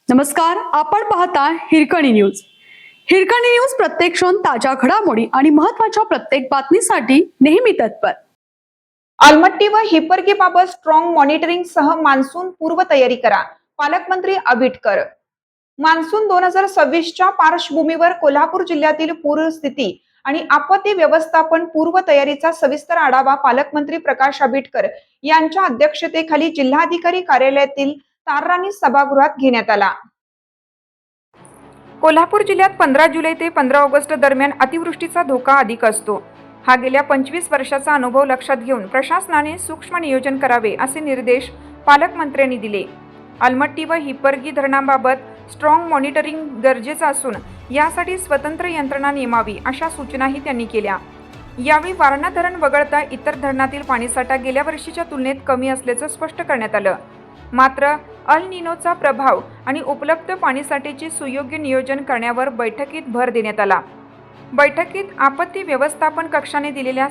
नमस्कार, आपण पाहता हिरकणी न्यूज. हिरकणी न्यूज प्रत्येक क्षण ताज्या घडामोडी आणि महत्त्वाच्या प्रत्येक बातमीसाठी नेहमी तत्पर. अलमट्टी व हिप्परगी बाबत स्ट्रॉंग मॉनिटरिंग सह मान्सून पूर्वतयारी करा. पालकमंत्री आबिटकर. मान्सून 2026च्या पार्श्वभूमीवर कोल्हापूर जिल्ह्यातील पूरस्थिती आणि आपत्ती व्यवस्थापन पूर्वतयारीचा सविस्तर आढावा पालकमंत्री प्रकाश आबिटकर यांच्या अध्यक्षतेखाली जिल्हाधिकारी कार्यालयातील तारराणी सभागृहात घेण्यात आला. कोल्हापूर जिल्ह्यात 15 जुलै ते 15 ऑगस्ट दरम्यान अतिवृष्टीचा धोका अधिक असतो. हा गेल्या 25 वर्षाचा अनुभव लक्षात घेऊन प्रशासनाने सूक्ष्म नियोजन करावे असे निर्देश पालकमंत्र्यांनी दिले. अलमट्टी व हिप्परगी धरणांबाबत स्ट्रॉंग मॉनिटरिंग गरजेचं असून यासाठी स्वतंत्र यंत्रणा नेमावी अशा सूचनाही त्यांनी केल्या. यावेळी वारणा धरण वगळता इतर धरणातील पाणीसाठा गेल्या वर्षीच्या तुलनेत कमी असल्याचं स्पष्ट करण्यात आलं. मात्र अल निनोचा प्रभाव आणि उपलब्ध पाणीसाठ्याचे सुयोग्य नियोजन करण्यावर बैठकीत भर देण्यात आला. बैठकीत आपत्ती व्यवस्थापन कक्षाने दिलेल्या